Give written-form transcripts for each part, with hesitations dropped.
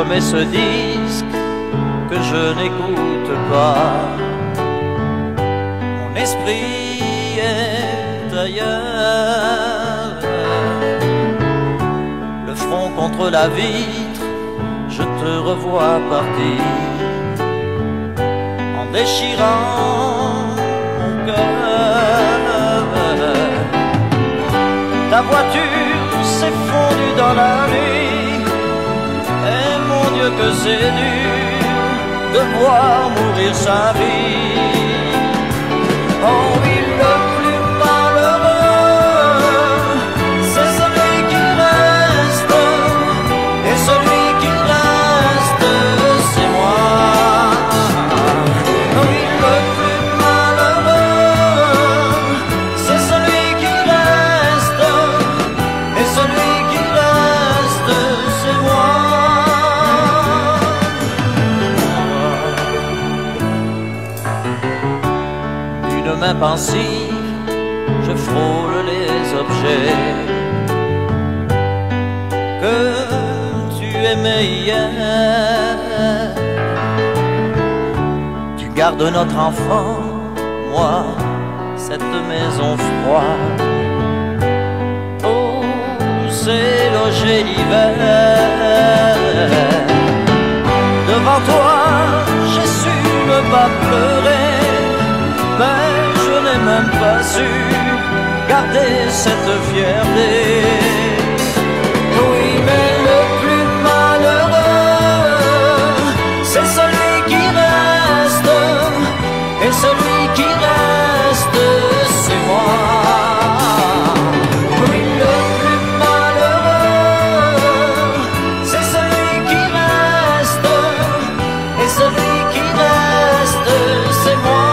mets ce disque que je n'écoute pas. Mon esprit est ailleurs. Le front contre la vitre, je te revois partir en déchirant mon cœur. Ta voiture s'est fondue dans la nuit, et mon Dieu que c'est dur de voir mourir sa vie. Oh oui, le plus malheureux, c'est celui qui reste, et celui qui reste, c'est moi. Oh oui, le plus malheureux, c'est celui qui reste, et celui qui reste, c'est moi. D'une main pensive, je frôle les objets que tu aimais hier. Tu gardes notre enfant, moi, cette maison froide où s'est logé l'hiver. Devant toi, j'ai su ne pas pleurer, mais je n'ai même pas su garder cette fierté. Oui, mais le plus malheureux, c'est celui qui reste, et celui qui reste, c'est moi. Oui, le plus malheureux, c'est celui qui reste, et celui qui reste, c'est moi.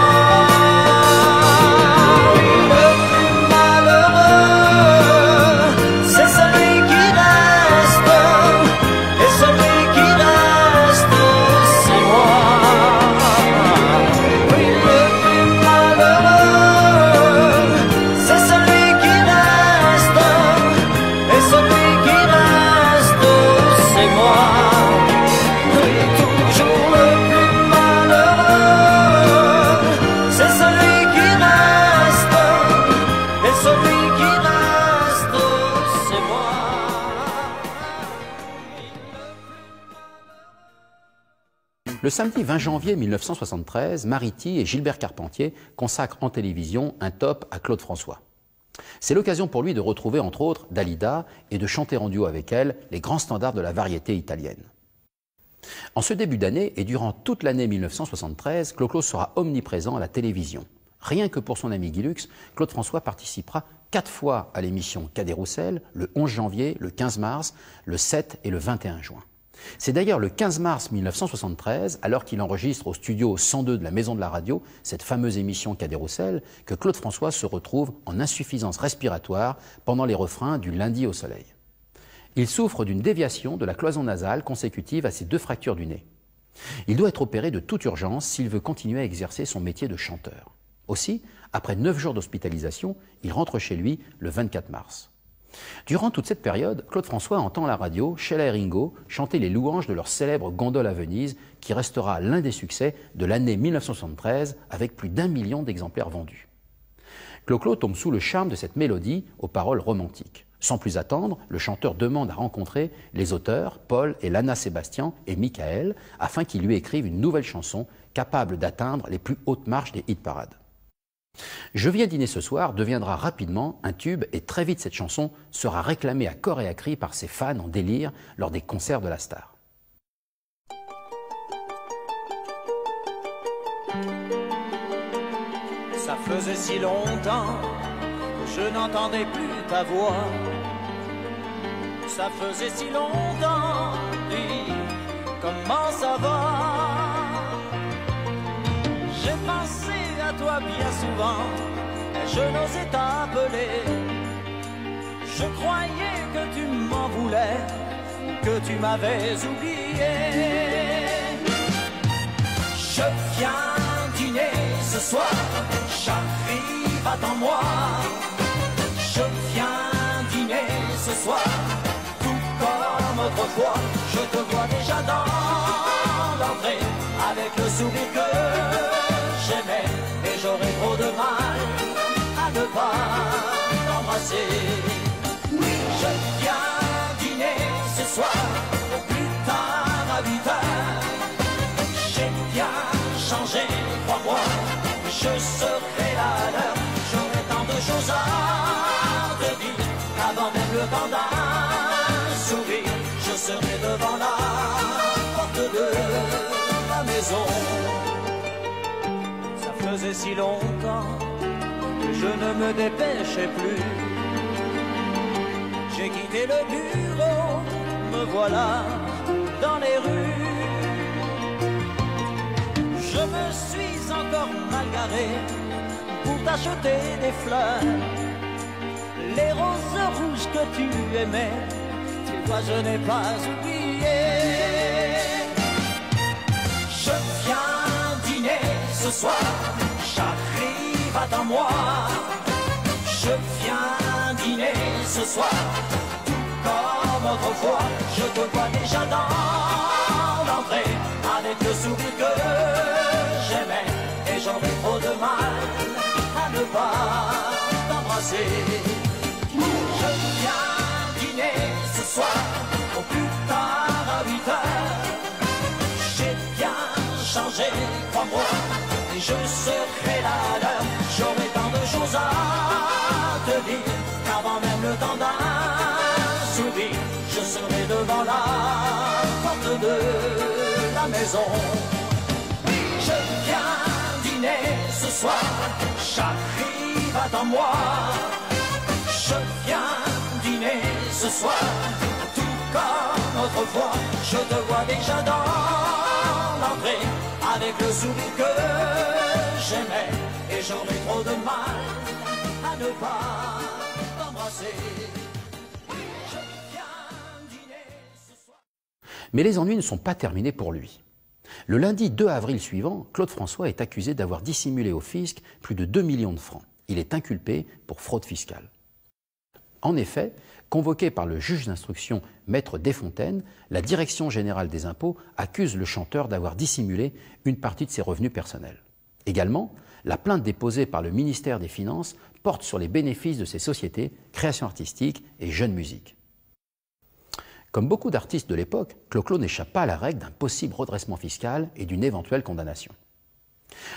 Le samedi 20 janvier 1973, Mariti et Gilbert Carpentier consacrent en télévision un top à Claude François. C'est l'occasion pour lui de retrouver entre autres Dalida et de chanter en duo avec elle les grands standards de la variété italienne. En ce début d'année et durant toute l'année 1973, Clo-Clo sera omniprésent à la télévision. Rien que pour son ami Guy Lux, Claude François participera 4 fois à l'émission Cadet-Roussel, le 11 janvier, le 15 mars, le 7 et le 21 juin. C'est d'ailleurs le 15 mars 1973, alors qu'il enregistre au studio 102 de la Maison de la Radio, cette fameuse émission Cadet-Roussel, que Claude François se retrouve en insuffisance respiratoire pendant les refrains du Lundi au soleil. Il souffre d'une déviation de la cloison nasale consécutive à ses 2 fractures du nez. Il doit être opéré de toute urgence s'il veut continuer à exercer son métier de chanteur. Aussi, après 9 jours d'hospitalisation, il rentre chez lui le 24 mars. Durant toute cette période, Claude François entend à la radio Sheila et Ringo chanter les louanges de leur célèbre Gondole à Venise, qui restera l'un des succès de l'année 1973 avec plus d'1 million d'exemplaires vendus. Clo-Clo tombe sous le charme de cette mélodie aux paroles romantiques. Sans plus attendre, le chanteur demande à rencontrer les auteurs Paul et Lana Sébastien et Michael afin qu'ils lui écrivent une nouvelle chanson capable d'atteindre les plus hautes marches des hit-parades. Je viens dîner ce soir deviendra rapidement un tube et très vite cette chanson sera réclamée à corps et à cri par ses fans en délire lors des concerts de la star. Ça faisait si longtemps que je n'entendais plus ta voix. Ça faisait si longtemps, dis, comment ça va? J'ai pensé à toi bien souvent, mais je n'osais t'appeler. Je croyais que tu m'en voulais, que tu m'avais oublié. Je viens dîner ce soir, j'arrive, attends-moi. Je viens dîner ce soir, tout comme autrefois. je te vois déjà dans l'entrée, avec le sourire que j'aimais, et j'aurais trop de mal à ne pas t'embrasser. Oui, je viens dîner ce soir, au plus tard à 8 heures. J'ai bien changé, crois-moi, je serai là à l'heure. J'aurai tant de choses à te dire, avant même le temps d'un sourire. Je serai devant la porte de la maison. Ça faisait si longtemps que je ne me dépêchais plus. J'ai quitté le bureau, me voilà dans les rues. Je me suis encore mal garé pour t'acheter des fleurs. Les roses rouges que tu aimais, tu vois, je n'ai pas oublié. Je viens dîner ce soir, j'arrive, attends-moi. Je viens dîner ce soir, tout comme autrefois. Je te vois déjà dans l'entrée, avec le sourire que j'aimais, et j'aurais trop de mal à ne pas t'embrasser. Je viens dîner ce soir, au plus tard à 8 heures. J'ai bien changé, crois-moi, et je serai là à l'heure. J'aurai tant de choses à te dire, qu'avant même le temps d'un sourire, je serai devant la porte de la maison. Oui, je viens dîner ce soir, j'arrive, attends-moi. Je viens dîner ce soir, tout comme autrefois. Je te vois déjà dans l'entrée, avec le sourire que j'aimais, et j'aurais trop de mal à ne pas t'embrasser. Je viens dîner ce soir. Mais les ennuis ne sont pas terminés pour lui. Le lundi 2 avril suivant, Claude François est accusé d'avoir dissimulé au fisc plus de 2 millions de francs. Il est inculpé pour fraude fiscale. En effet, convoqué par le juge d'instruction Maître Desfontaines, la Direction générale des impôts accuse le chanteur d'avoir dissimulé une partie de ses revenus personnels. Également, la plainte déposée par le ministère des Finances porte sur les bénéfices de ces sociétés, création artistique et jeunes musique. Comme beaucoup d'artistes de l'époque, Clo-Clo n'échappe pas à la règle d'un possible redressement fiscal et d'une éventuelle condamnation.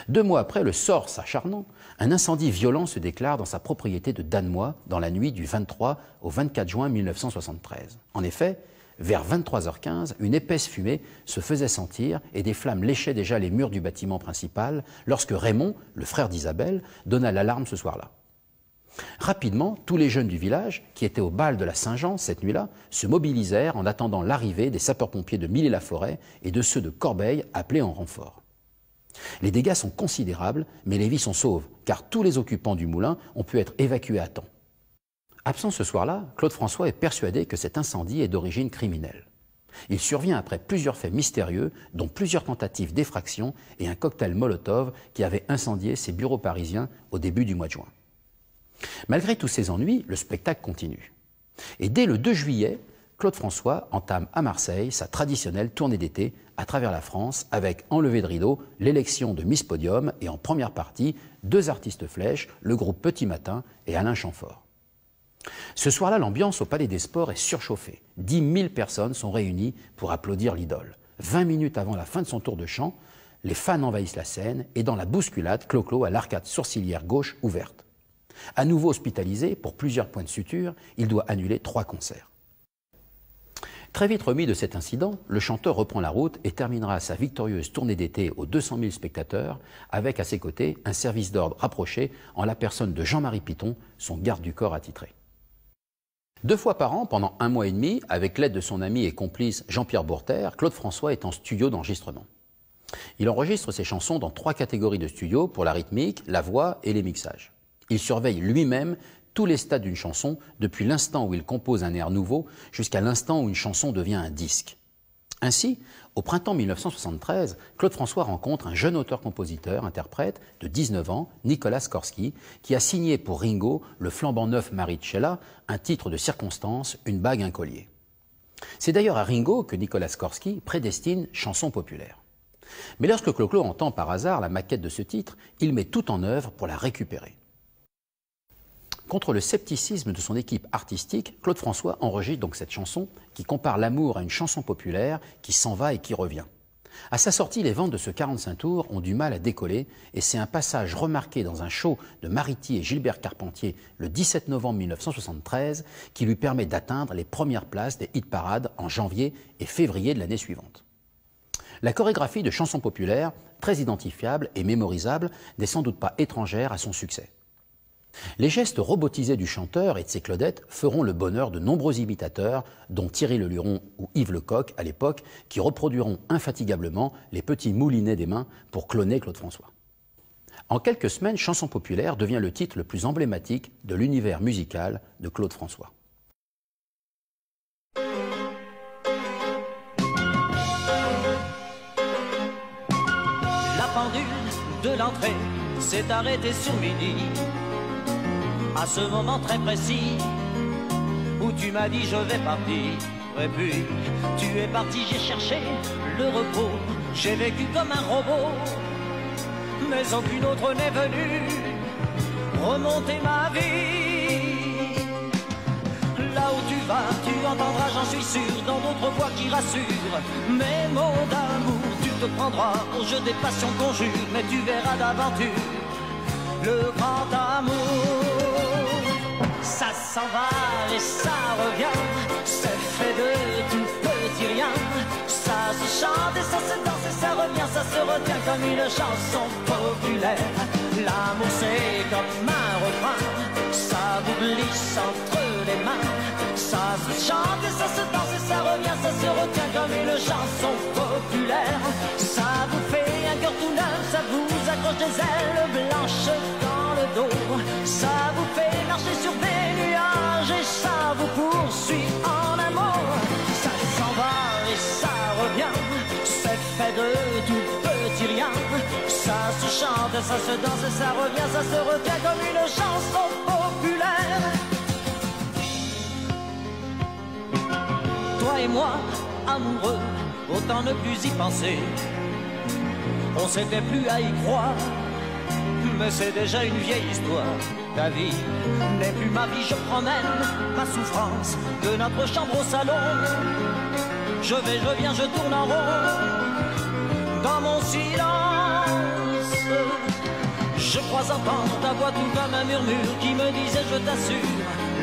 2 mois après le sort s'acharnant, un incendie violent se déclare dans sa propriété de Danemois dans la nuit du 23 au 24 juin 1973. En effet, vers 23h15, une épaisse fumée se faisait sentir et des flammes léchaient déjà les murs du bâtiment principal lorsque Raymond, le frère d'Isabelle, donna l'alarme ce soir-là. Rapidement, tous les jeunes du village, qui étaient au bal de la Saint-Jean cette nuit-là, se mobilisèrent en attendant l'arrivée des sapeurs-pompiers de Milly-la-Forêt et de ceux de Corbeil appelés en renfort. Les dégâts sont considérables, mais les vies sont sauves, car tous les occupants du moulin ont pu être évacués à temps. Absent ce soir-là, Claude François est persuadé que cet incendie est d'origine criminelle. Il survient après plusieurs faits mystérieux, dont plusieurs tentatives d'effraction et un cocktail Molotov qui avait incendié ses bureaux parisiens au début du mois de juin. Malgré tous ces ennuis, le spectacle continue. Et dès le 2 juillet, Claude François entame à Marseille sa traditionnelle tournée d'été à travers la France avec, en levée de rideau, l'élection de Miss Podium et en première partie, 2 artistes flèches, le groupe Petit Matin et Alain Chamfort. Ce soir-là, l'ambiance au Palais des Sports est surchauffée. 10 000 personnes sont réunies pour applaudir l'idole. 20 minutes avant la fin de son tour de chant, les fans envahissent la scène et dans la bousculade, Clo-Clo a l'arcade sourcilière gauche ouverte. À nouveau hospitalisé pour plusieurs points de suture, il doit annuler 3 concerts. Très vite remis de cet incident, le chanteur reprend la route et terminera sa victorieuse tournée d'été aux 200 000 spectateurs avec à ses côtés un service d'ordre rapproché en la personne de Jean-Marie Piton, son garde du corps attitré. 2 fois par an, pendant 1 mois et demi, avec l'aide de son ami et complice Jean-Pierre Bourter, Claude François est en studio d'enregistrement. Il enregistre ses chansons dans 3 catégories de studio pour la rythmique, la voix et les mixages. Il surveille lui-même tous les stades d'une chanson, depuis l'instant où il compose un air nouveau jusqu'à l'instant où une chanson devient un disque. Ainsi, au printemps 1973, Claude François rencontre un jeune auteur-compositeur-interprète de 19 ans, Nicolas Skorsky, qui a signé pour Ringo le flambant neuf Maricella, un titre de circonstance, une bague, un collier. C'est d'ailleurs à Ringo que Nicolas Skorsky prédestine Chanson populaire. Mais lorsque Clo-Clo entend par hasard la maquette de ce titre, il met tout en œuvre pour la récupérer. Contre le scepticisme de son équipe artistique, Claude François enregistre donc cette chanson qui compare l'amour à une chanson populaire qui s'en va et qui revient. À sa sortie, les ventes de ce 45 tours ont du mal à décoller et c'est un passage remarqué dans un show de Mariti et Gilbert Carpentier le 17 novembre 1973 qui lui permet d'atteindre les premières places des hit-parades en janvier et février de l'année suivante. La chorégraphie de chansons populaires, très identifiable et mémorisable, n'est sans doute pas étrangère à son succès. Les gestes robotisés du chanteur et de ses Claudettes feront le bonheur de nombreux imitateurs, dont Thierry Leluron ou Yves Lecoq à l'époque, qui reproduiront infatigablement les petits moulinets des mains pour cloner Claude François. En quelques semaines, Chanson populaire devient le titre le plus emblématique de l'univers musical de Claude François. La pendule de l'entrée s'est arrêtée sur midi. À ce moment très précis où tu m'as dit je vais partir. Et puis tu es parti, j'ai cherché le repos. J'ai vécu comme un robot, mais aucune autre n'est venue remonter ma vie. Là où tu vas, tu entendras, j'en suis sûr, dans d'autres voix qui rassurent. Mes mots d'amour, tu te prendras au jeu des passions qu'on jure, mais tu verras d'aventure le grand amour. Ça s'en va et ça revient, c'est fait de tout petit rien. Ça se chante et ça se danse et ça revient, ça se retient comme une chanson populaire. L'amour c'est comme un refrain, ça vous glisse entre les mains. Ça se chante et ça se danse et ça revient, ça se retient comme une chanson populaire. Ça vous fait un cœur tout neuf, ça vous accroche des ailes blanches dans le dos. Ça vous fait marcher sur des nuages et ça vous poursuit en amour. Ça s'en va et ça revient, c'est fait de tout petit rien. Ça se chante, ça se danse et ça revient, ça se retient comme une chanson populaire. Toi et moi, amoureux, autant ne plus y penser. On s'était plus à y croire, mais c'est déjà une vieille histoire. Ta vie n'est plus ma vie, je promène ma souffrance de notre chambre au salon. Je vais, je viens, je tourne en rond dans mon silence. Je crois entendre ta voix tout comme un murmure qui me disait je t'assure,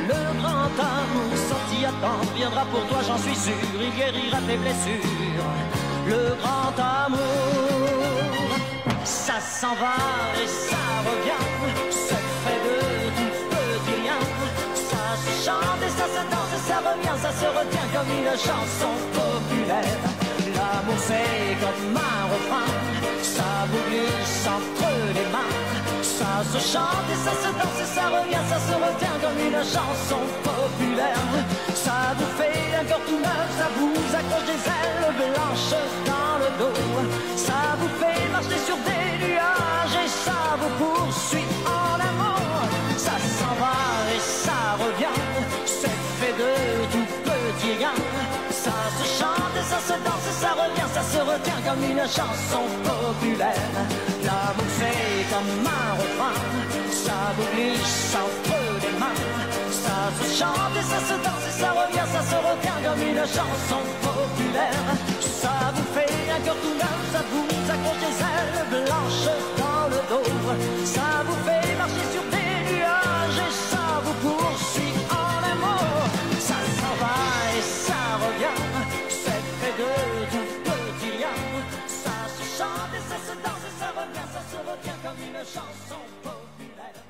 le grand amour sorti à temps viendra pour toi, j'en suis sûr, il guérira tes blessures. Le grand amour, ça s'en va et ça revient, c'est fait de tout petit rien. Ça se chante et ça se danse et ça revient, ça se retient comme une chanson populaire. L'amour c'est comme un refrain, ça vous glisse entre les mains. Ça se chante et ça se danse et ça revient, ça se retient comme une chanson populaire. Ça vous fait un cœur tout neuf, ça vous accroche des ailes blanches dans le dos. Ça vous fait marcher sur des nuages et ça vous poursuit en amour. Ça s'en va et ça revient, c'est fait de tout petit rien. Ça se chante et ça se danse et ça revient, ça se retient comme une chanson populaire. L'amour c'est comme un refrain, ça vous glisse entre les mains. Ça se chante et ça se danse et ça revient, ça se retient comme une chanson populaire. Ça vous fait un cœur tout neuf, ça vous accroche des ailes blanches dans le dos. Ça vous fait marcher sur des nuages et ça vous poursuit en amour. Ça s'en va et ça revient, c'est fait de tout petit rien. Ça se chante et ça se danse et ça revient, ça se retient comme une chanson populaire.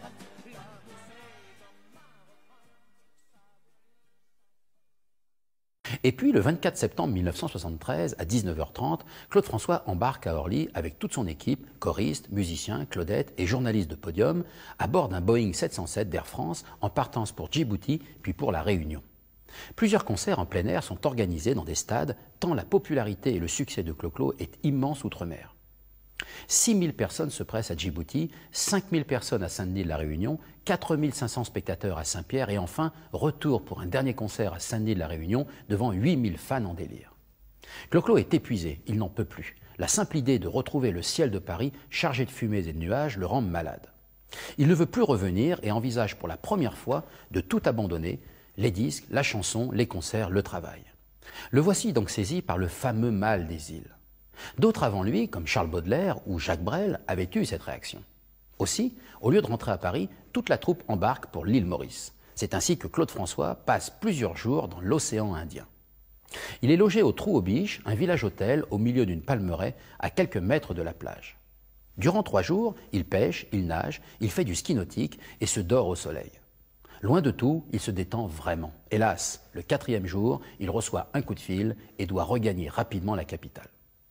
Et puis, le 24 septembre 1973, à 19h30, Claude François embarque à Orly avec toute son équipe, choristes, musiciens, Claudettes et journalistes de podium, à bord d'un Boeing 707 d'Air France en partance pour Djibouti, puis pour La Réunion. Plusieurs concerts en plein air sont organisés dans des stades, tant la popularité et le succès de Clo-Clo est immense outre-mer. 6 000 personnes se pressent à Djibouti, 5 000 personnes à Saint-Denis de la Réunion, 4 500 spectateurs à Saint-Pierre et enfin, retour pour un dernier concert à Saint-Denis de la Réunion devant 8 000 fans en délire. Clo-Clo est épuisé, il n'en peut plus. La simple idée de retrouver le ciel de Paris chargé de fumées et de nuages le rend malade. Il ne veut plus revenir et envisage pour la première fois de tout abandonner, les disques, la chanson, les concerts, le travail. Le voici donc saisi par le fameux mal des îles. D'autres avant lui, comme Charles Baudelaire ou Jacques Brel, avaient eu cette réaction. Aussi, au lieu de rentrer à Paris, toute la troupe embarque pour l'île Maurice. C'est ainsi que Claude François passe plusieurs jours dans l'océan Indien. Il est logé au Trou aux Biches, un village-hôtel au milieu d'une palmeraie à quelques mètres de la plage. Durant 3 jours, il pêche, il nage, il fait du ski nautique et se dort au soleil. Loin de tout, il se détend vraiment. Hélas, le 4e jour, il reçoit un coup de fil et doit regagner rapidement la capitale.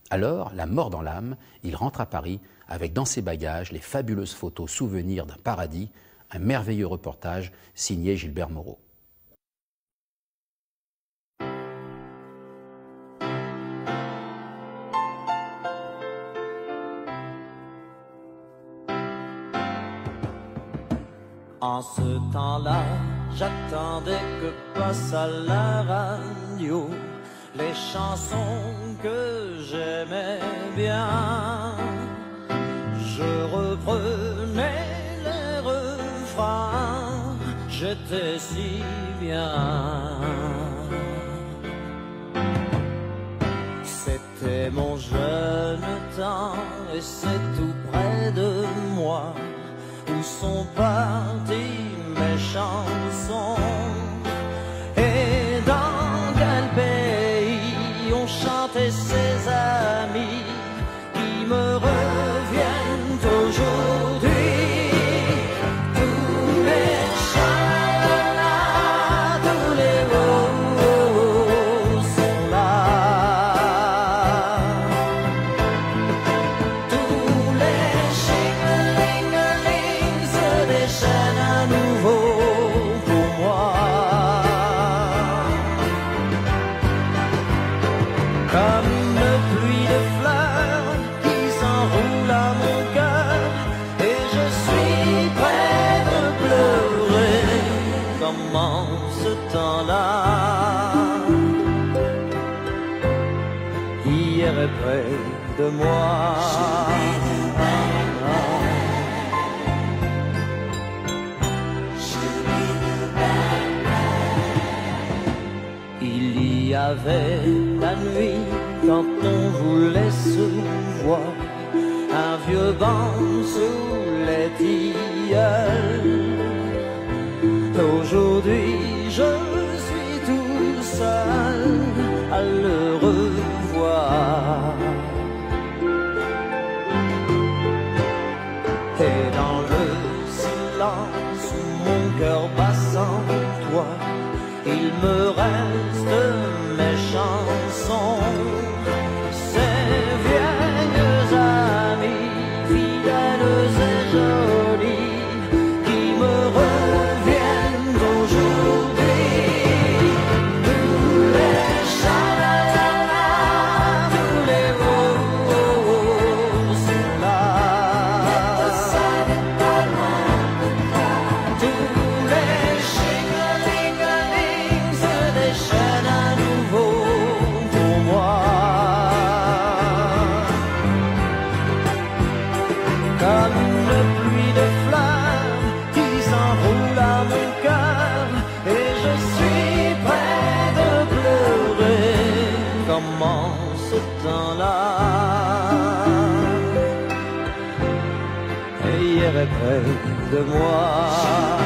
Alors, la mort dans l'âme, il rentre à Paris avec dans ses bagages les fabuleuses photos souvenirs d'un paradis, un merveilleux reportage signé Gilbert Moreau. En ce temps-là, j'attendais que passe à la radio les chansons que j'aimais bien. Je reprenais les refrains, j'étais si bien. C'était mon jeune temps et c'est tout près de moi. Où sont parties mes chansons et dans quel pays ont chanté ces amis qui me reviennent aujourd'hui. Tous les chats, tous les mots sont là. Tous les ching-a-ling-a-ling se déchaînent à nouveau pour moi. Comme une pluie de fleurs qui s'enroule à mon cœur, et je suis près de pleurer. Comme en ce temps-là, hier est près de moi. Il y avait la nuit quand on voulait se voir, un vieux banc sous les tilleuls. Aujourd'hui je suis tout seul à le revoir. Et dans le silence où mon cœur bat sans toi, il me reste mes chansons, ces vieilles amies, fidèles et jolies, qui me reviennent aujourd'hui. Tous les cha-la-la-la, tous les mots sont là. Tous les ching-a-ling-a-ling se déchaînent à nouveau pour moi. Comme une pluie de fleurs qui s'enroule à mon cœur, et je suis près de pleurer. Comme en ce temps-là, et hier est près de moi.